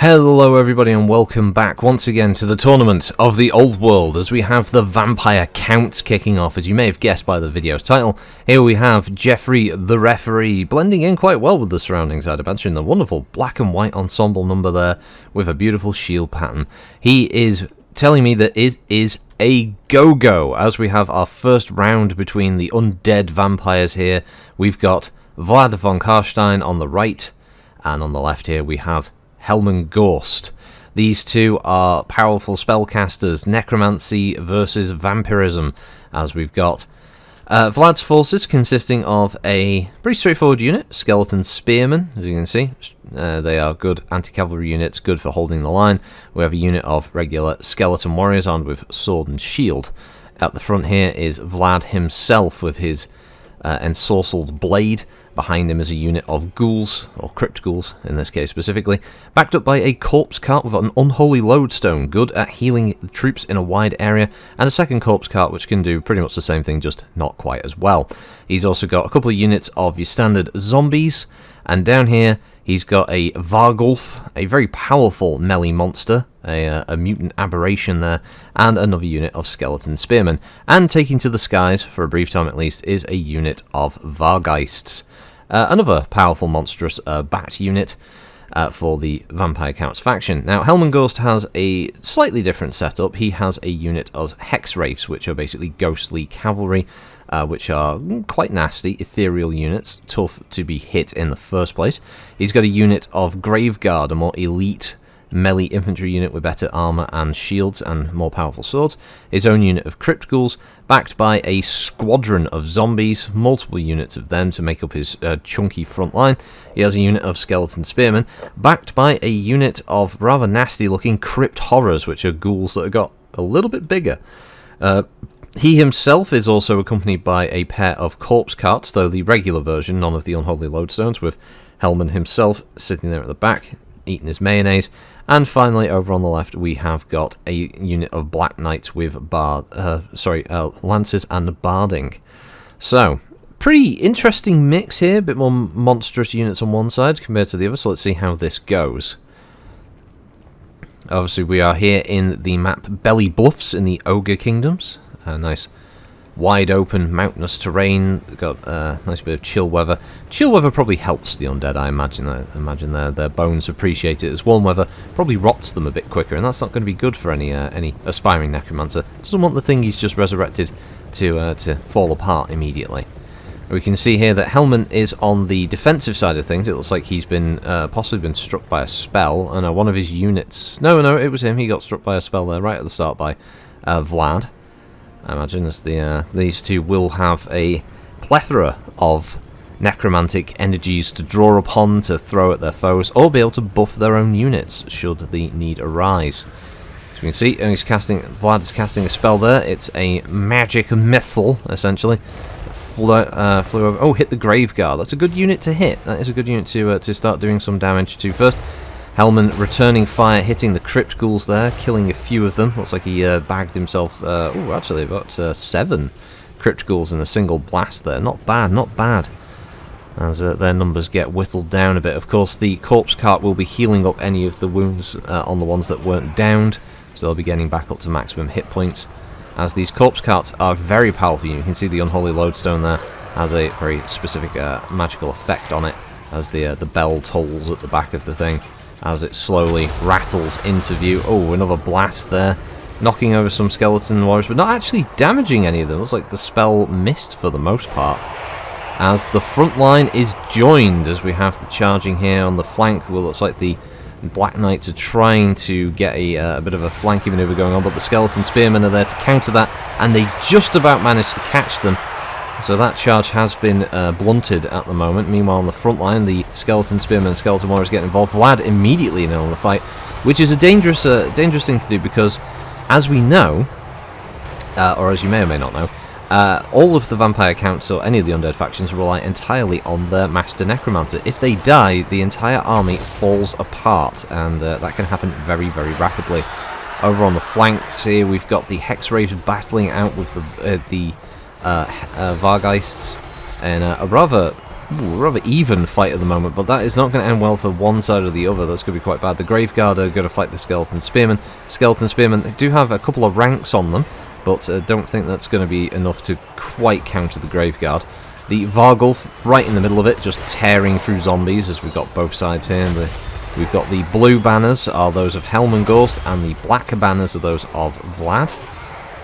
Hello everybody and welcome back once again to the Tournament of the Old World as we have the Vampire Count kicking off. As you may have guessed by the video's title, here we have Jeffrey the referee blending in quite well with the surroundings, I'd imagine. The wonderful black and white ensemble number there with a beautiful shield pattern. He is telling me that it is a go-go as we have our first round between the undead vampires here. We've got Vlad Von Carstein on the right, and on the left here we have Helman Ghorst. These two are powerful spellcasters, necromancy versus vampirism, as we've got Vlad's forces consisting of a pretty straightforward unit, skeleton spearmen, as you can see. They are good anti-cavalry units, good for holding the line. We have a unit of regular skeleton warriors armed with sword and shield. At the front here is Vlad himself with his ensorcelled blade. Behind him is a unit of ghouls, or crypt ghouls in this case specifically, backed up by a corpse cart with an unholy lodestone, good at healing the troops in a wide area, and a second corpse cart which can do pretty much the same thing, just not quite as well. He's also got a couple of units of your standard zombies, and down here he's got a Vargulf, a very powerful melee monster, a mutant aberration there, and another unit of skeleton spearmen. And taking to the skies, for a brief time at least, is a unit of Vargeists. Another powerful, monstrous bat unit for the Vampire Counts faction. Now, Helman Ghorst has a slightly different setup. He has a unit of Hex Wraiths, which are basically ghostly cavalry, which are quite nasty, ethereal units, tough to be hit in the first place. He's got a unit of Graveguard, a more elite melee infantry unit with better armor and shields and more powerful swords. His own unit of crypt ghouls, backed by a squadron of zombies, multiple units of them to make up his chunky front line. He has a unit of skeleton spearmen, backed by a unit of rather nasty looking crypt horrors, which are ghouls that have got a little bit bigger. He himself is also accompanied by a pair of corpse carts, though the regular version, none of the unholy lodestones, with Helman himself sitting there at the back, eating his mayonnaise. And finally, over on the left, we have got a unit of Black Knights with lances and barding. So, pretty interesting mix here, a bit more monstrous units on one side compared to the other, so let's see how this goes. Obviously, we are here in the map Belly Bluffs in the Ogre Kingdoms. Nice wide open mountainous terrain. Got a nice bit of chill weather. Chill weather probably helps the undead, I imagine. Their bones appreciate it, as warm weather probably rots them a bit quicker, and that's not going to be good for any aspiring necromancer. Doesn't want the thing he's just resurrected to fall apart immediately. We can see here that Helman is on the defensive side of things. It looks like he's been possibly been struck by a spell, and one of his units. No, it was him. He got struck by a spell there right at the start by Vlad. I imagine as these two will have a plethora of necromantic energies to draw upon to throw at their foes, or be able to buff their own units should the need arise. So you can see, Vlad is casting a spell there. It's a magic missile, essentially. Flew over. Oh, hit the Graveguard. That's a good unit to hit. That is a good unit to start doing some damage to first. Helman returning fire, hitting the crypt ghouls there, killing a few of them. Looks like he bagged himself, actually about 7 crypt ghouls in a single blast there. Not bad, not bad. As their numbers get whittled down a bit. Of course, the corpse cart will be healing up any of the wounds on the ones that weren't downed, so they'll be getting back up to maximum hit points. As these corpse carts are very powerful. You can see the unholy lodestone there has a very specific magical effect on it, as the bell tolls at the back of the thing, as it slowly rattles into view. Oh, another blast there, knocking over some skeleton warriors, but not actually damaging any of them. It looks like the spell missed for the most part. As the front line is joined, as we have the charging here on the flank. Well, looks like the Black Knights are trying to get a bit of a flanking maneuver going on, but the skeleton spearmen are there to counter that, and they just about managed to catch them. So that charge has been blunted at the moment. Meanwhile, on the front line, the skeleton spearmen and skeleton warriors get involved. Vlad immediately in on the fight, which is a dangerous thing to do because, as we know, or as you may or may not know, all of the Vampire Counts or any of the undead factions rely entirely on their Master Necromancer. If they die, the entire army falls apart, and that can happen very, very rapidly. Over on the flanks here, we've got the Hex Wraiths battling out with the Vargeists, and a rather rather even fight at the moment, but that is not going to end well for one side or the other. That's going to be quite bad. The Graveguard are going to fight the Skeleton Spearmen. Skeleton Spearmen do have a couple of ranks on them, but don't think that's going to be enough to quite counter the Graveguard. The Vargulf right in the middle of it, just tearing through zombies, as we've got both sides here. We've got the blue banners are those of Helman Ghorst, and the black banners are those of Vlad.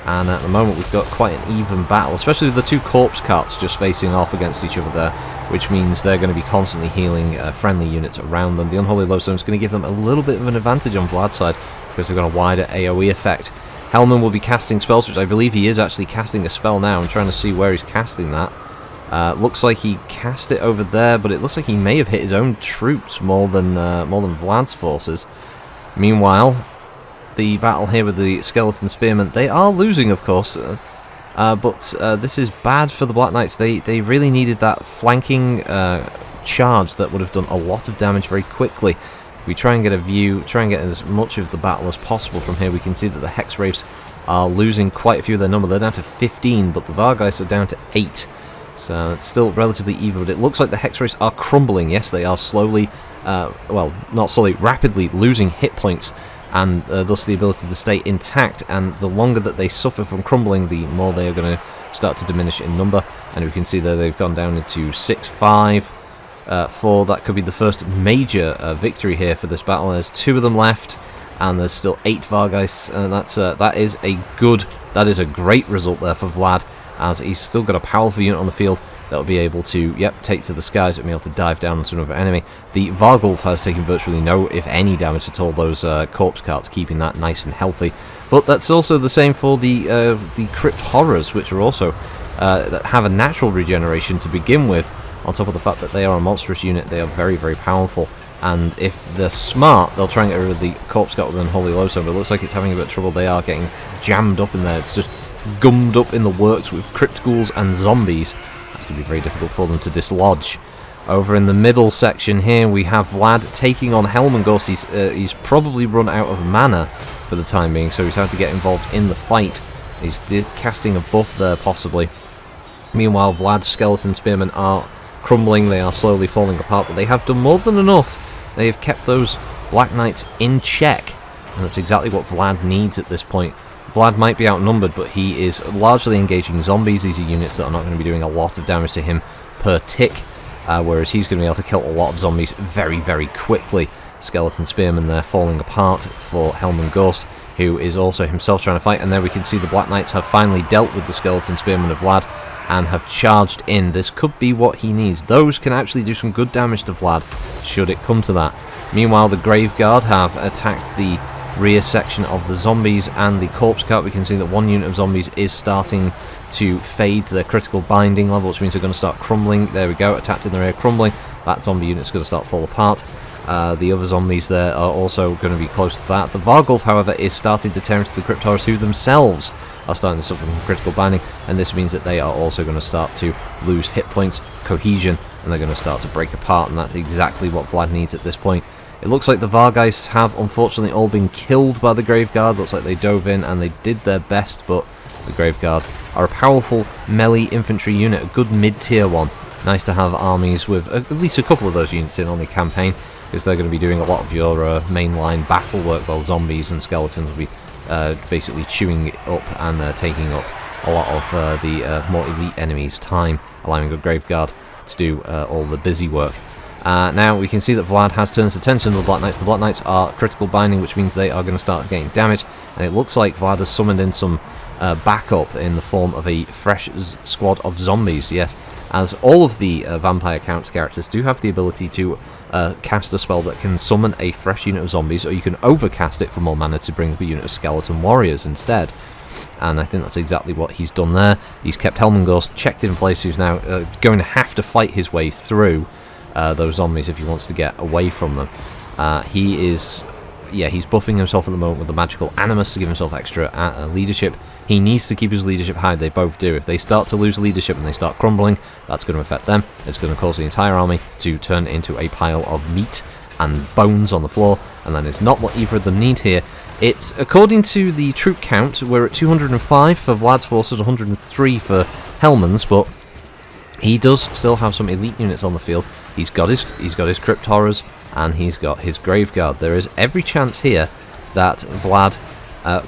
And at the moment we've got quite an even battle, especially with the two corpse carts just facing off against each other there, which means they're going to be constantly healing friendly units around them. The Unholy Lodestone is going to give them a little bit of an advantage on Vlad's side, because they've got a wider AoE effect. Helman will be casting spells, which I believe he is actually casting a spell now. I'm trying to see where he's casting that. Looks like he cast it over there, but it looks like he may have hit his own troops more than Vlad's forces. Meanwhile, the battle here with the Skeleton Spearmen, they are losing, of course, but this is bad for the Black Knights. They really needed that flanking charge that would have done a lot of damage very quickly. If we try and get a view, try and get as much of the battle as possible from here, we can see that the Hex Wraiths are losing quite a few of their number. They're down to 15, but the Vargeists are down to 8. So it's still relatively even, but it looks like the Hex Wraiths are crumbling. Yes, they are slowly, well, not slowly, rapidly losing hit points, and thus the ability to stay intact. And the longer that they suffer from crumbling, the more they are going to start to diminish in number. And we can see that they've gone down into 6, 5, 4. That could be the first major victory here for this battle. There's 2 of them left, and there's still 8 Vargeists, and that is a great result there for Vlad, as he's still got a powerful unit on the field that will be able to, take to the skies and be able to dive down on another enemy. The Vargulf has taken virtually no, if any, damage at all. Those corpse carts keeping that nice and healthy. But that's also the same for the Crypt Horrors, which are also that have a natural regeneration to begin with. On top of the fact that they are a monstrous unit, they are very, very powerful. And if they're smart, they'll try and get rid of the corpse cart with Unholy Lodestone. But it looks like it's having a bit of trouble. They are getting jammed up in there. It's just gummed up in the works with crypt ghouls and zombies. That's going to be very difficult for them to dislodge. Over in the middle section here, we have Vlad taking on Helman Ghorst. He's probably run out of mana for the time being, so he's had to get involved in the fight. He's casting a buff there, possibly. Meanwhile, Vlad's Skeleton Spearmen are crumbling. They are slowly falling apart, but they have done more than enough. They have kept those Black Knights in check, and that's exactly what Vlad needs at this point. Vlad might be outnumbered, but he is largely engaging zombies. These are units that are not going to be doing a lot of damage to him per tick, whereas he's going to be able to kill a lot of zombies very, very quickly. Skeleton Spearmen there falling apart for Helman Ghorst, who is also himself trying to fight. And there we can see the Black Knights have finally dealt with the Skeleton Spearmen of Vlad and have charged in. This could be what he needs. Those can actually do some good damage to Vlad, should it come to that. Meanwhile, the Graveguard have attacked the rear section of the zombies and the corpse cart. We can see that one unit of zombies is starting to fade to their critical binding level, which means they're going to start crumbling. There we go, attacked in the rear, crumbling. That zombie unit's going to start to fall apart. The other zombies there are also going to be close to that. The Vargulf, however, is starting to tear into the Crypt Horrors, who themselves are starting to suffer from critical binding, and this means that they are also going to start to lose hit points, cohesion, and they're going to start to break apart, and that's exactly what Vlad needs at this point. It looks like the Vargeists have unfortunately all been killed by the Graveguard. Looks like they dove in and they did their best, but the Graveguard are a powerful melee infantry unit, a good mid-tier one. Nice to have armies with at least a couple of those units in on the campaign, because they're going to be doing a lot of your mainline battle work, while zombies and skeletons will be basically chewing it up and taking up a lot of the more elite enemies' time, allowing the Graveguard to do all the busy work. Now we can see that Vlad has turned his attention to the Black Knights. The Black Knights are critical binding, which means they are going to start getting damage, and it looks like Vlad has summoned in some backup in the form of a fresh squad of zombies. Yes, as all of the Vampire Count's characters do have the ability to cast a spell that can summon a fresh unit of zombies, or you can overcast it for more mana to bring up a unit of skeleton warriors instead. And I think that's exactly what he's done there. He's kept Helman Ghorst checked in place, who's now going to have to fight his way through those zombies if he wants to get away from them. He's buffing himself at the moment with the magical animus to give himself extra leadership. He needs to keep his leadership high. They both do. If they start to lose leadership and they start crumbling, that's going to affect them. It's going to cause the entire army to turn into a pile of meat and bones on the floor, and that is not what either of them need here. It's, according to the troop count, we're at 205 for Vlad's forces, 103 for Helman's, but He does still have some elite units on the field. He's got his crypt horrors, and he's got his grave guard. There is every chance here that Vlad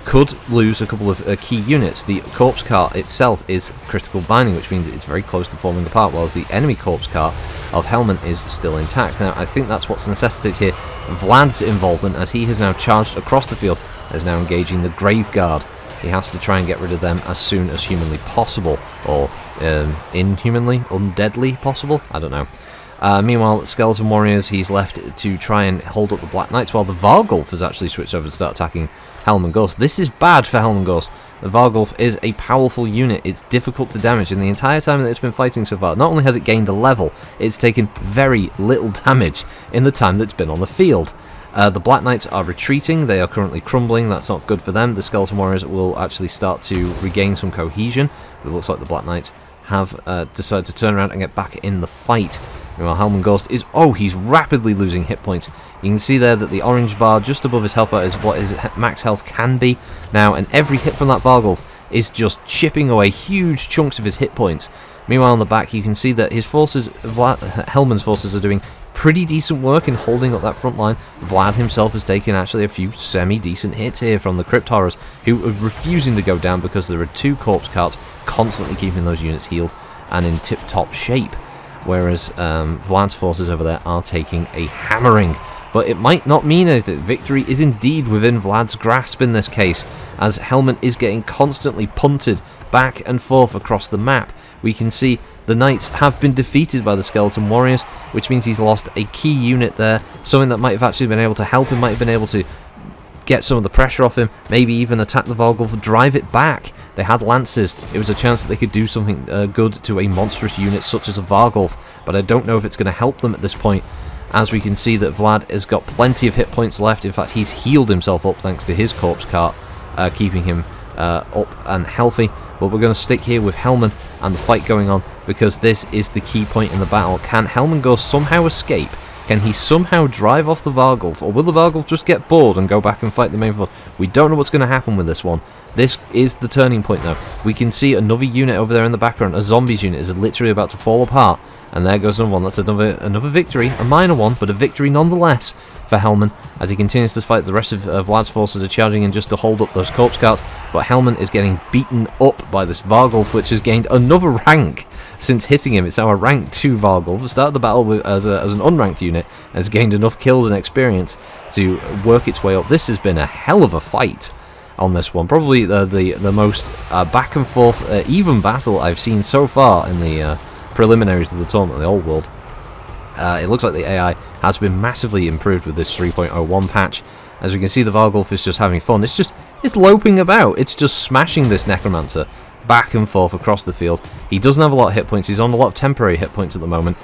could lose a couple of key units. The corpse cart itself is critical binding, which means it's very close to falling apart, whilst the enemy corpse cart of Helman is still intact. Now, I think that's what's necessitated here. Vlad's involvement, as he has now charged across the field, is now engaging the grave guard. He has to try and get rid of them as soon as humanly possible, or inhumanly, undeadly possible, I don't know. Meanwhile, Skeleton Warriors, he's left to try and hold up the Black Knights, while the Vargulf has actually switched over to start attacking Helman Ghorst. This is bad for Helman Ghorst. The Vargulf is a powerful unit. It's difficult to damage, and the entire time that it's been fighting so far, not only has it gained a level, it's taken very little damage in the time that it's been on the field. The Black Knights are retreating. They are currently crumbling. That's not good for them. The Skeleton Warriors will actually start to regain some cohesion, but it looks like the Black Knights have decided to turn around and get back in the fight. Meanwhile, Helman Ghorst is... oh, he's rapidly losing hit points. You can see there that the orange bar just above his health bar is what his max health can be now, and every hit from that Vargulf is just chipping away huge chunks of his hit points. Meanwhile, on the back, you can see that his forces, Helman's forces, are doing pretty decent work in holding up that front line. Vlad himself has taken actually a few semi-decent hits here from the Crypt Horrors, who are refusing to go down because there are two corpse carts constantly keeping those units healed and in tip-top shape, whereas Vlad's forces over there are taking a hammering. But it might not mean anything. Victory is indeed within Vlad's grasp in this case, as Helman is getting constantly punted back and forth across the map. We can see the Knights have been defeated by the Skeleton Warriors, which means he's lost a key unit there, something that might have actually been able to help him, might have been able to get some of the pressure off him, maybe even attack the Vargulf, drive it back. They had lances. It was a chance that they could do something good to a monstrous unit such as a Vargulf, but I don't know if it's going to help them at this point, as we can see that Vlad has got plenty of hit points left. In fact, he's healed himself up thanks to his corpse cart, keeping him up and healthy. But we're going to stick here with Helman and the fight going on, because this is the key point in the battle. Can Helman Ghorst somehow escape? Can he somehow drive off the Vargulf, or will the Vargulf just get bored and go back and fight the main force? We don't know what's going to happen with this one. This is the turning point now. We can see another unit over there in the background. A zombies unit is literally about to fall apart, and there goes another one. That's another victory, a minor one, but a victory nonetheless for Helman, as he continues to fight. The rest of Vlad's forces are charging in just to hold up those corpse carts, but Helman is getting beaten up by this Vargulf, which has gained another rank since hitting him. It's now a rank 2 Vargulf. Started the battle with, as an unranked unit, has gained enough kills and experience to work its way up. This has been a hell of a fight on this one. Probably the most back and forth even battle I've seen so far in the preliminaries of the tournament in the old world. It looks like the AI has been massively improved with this 3.01 patch. As we can see, the Vargulf is just having fun. It's loping about. It's just smashing this Necromancer back and forth across the field. He doesn't have a lot of hit points. He's on a lot of temporary hit points at the moment.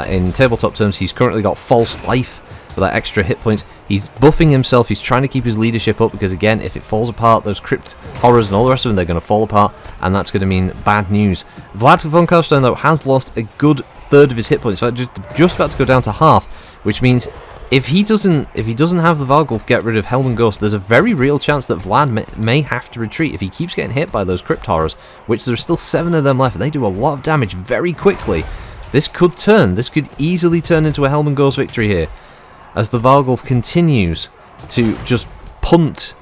In tabletop terms, he's currently got false life for that extra hit points. He's buffing himself. He's trying to keep his leadership up, because again, if it falls apart, those crypt horrors and all the rest of them, they're going to fall apart, and that's going to mean bad news. Vlad Von Carstein, though, has lost a good third of his hit points. In fact, just about to go down to half, which means if he doesn't have the Vargulf get rid of Helman Ghorst, there's a very real chance that Vlad may have to retreat if he keeps getting hit by those crypt horrors, which there's still 7 of them left, and they do a lot of damage very quickly. This could easily turn into a Helman Ghorst victory here, as the Vargulf continues to just punt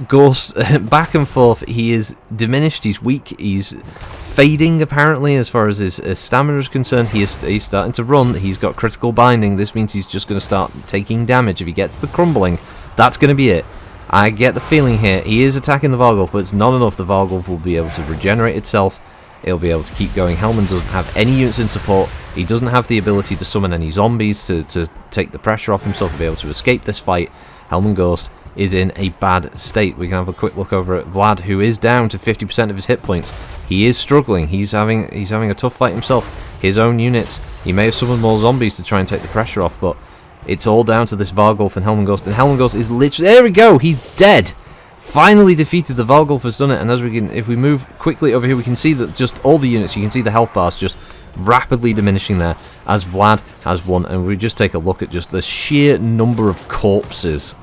Ghorst back and forth. He is diminished, he's weak, he's fading apparently as far as his stamina is concerned. He's starting to run. He's got critical binding. This means he's just going to start taking damage. If he gets the crumbling, that's going to be it. I get the feeling here he is attacking the Vargulf, but it's not enough. The Vargulf will be able to regenerate itself. It'll be able to keep going. Helman doesn't have any units in support. He doesn't have the ability to summon any zombies to take the pressure off himself to be able to escape this fight. Helman Ghorst is in a bad state. We can have a quick look over at Vlad, who is down to 50% of his hit points. He is struggling. He's having a tough fight himself. His own units. He may have summoned more zombies to try and take the pressure off, but it's all down to this Vargulf and Helman Ghorst. And Helman Ghorst is literally... there we go! He's dead! Finally defeated. The Vargulf has done it, and if we move quickly over here, we can see that just all the units, you can see the health bars just rapidly diminishing there as Vlad has won. And we just take a look at just the sheer number of corpses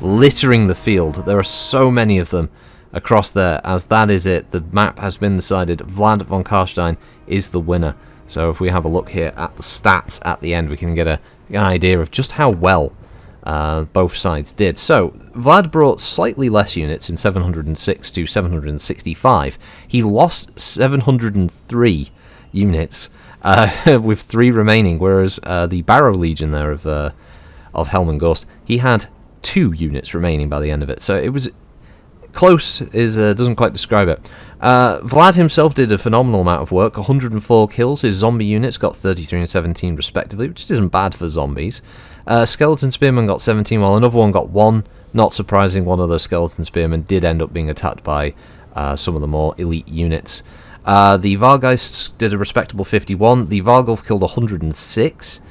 littering the field. There are so many of them across there, as that is it. The map has been decided. Vlad Von Carstein is the winner. So if we have a look here at the stats at the end, we can get an idea of just how well both sides did. So Vlad brought slightly less units in 706 to 765. He lost 703 units with 3 remaining, whereas the Barrow Legion there of Helman Ghorst, he had 2 units remaining by the end of it. So it was close, doesn't quite describe it. Vlad himself did a phenomenal amount of work, 104 kills. His zombie units got 33 and 17 respectively, which isn't bad for zombies. Skeleton Spearman got 17, while another one got 1. Not surprising, one of the Skeleton Spearmen did end up being attacked by some of the more elite units. The Vargeists did a respectable 51. The Vargulf killed 106.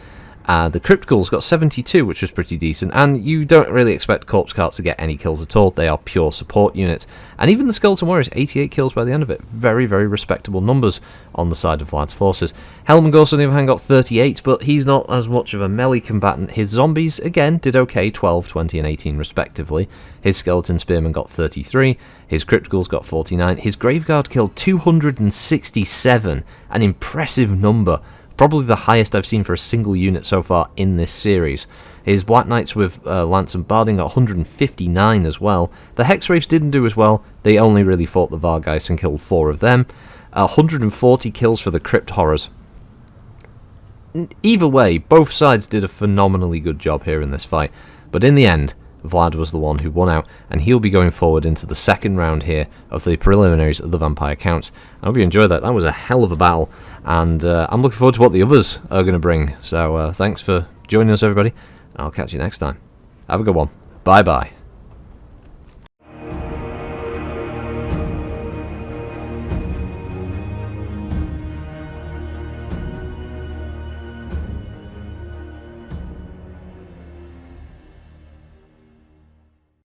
The Crypt Ghouls got 72, which was pretty decent, and you don't really expect Corpse Carts to get any kills at all. They are pure support units. And even the Skeleton Warriors, 88 kills by the end of it. Very, very respectable numbers on the side of Vlad's forces. Helman Ghorst, on the other hand, got 38, but he's not as much of a melee combatant. His zombies, again, did okay, 12, 20, and 18 respectively. His Skeleton Spearman got 33. His Crypt Ghouls got 49. His Graveguard killed 267, an impressive number. Probably the highest I've seen for a single unit so far in this series. His Black Knights with Lance and Barding got 159 as well. The Hex Wraiths didn't do as well. They only really fought the Vargeists and killed 4 of them. 140 kills for the Crypt Horrors. Either way, both sides did a phenomenally good job here in this fight. But in the end, Vlad was the one who won out, and he'll be going forward into the second round here of the preliminaries of the Vampire Counts. I hope you enjoyed that. That was a hell of a battle, and I'm looking forward to what the others are going to bring. So thanks for joining us, everybody, and I'll catch you next time. Have a good one. Bye-bye.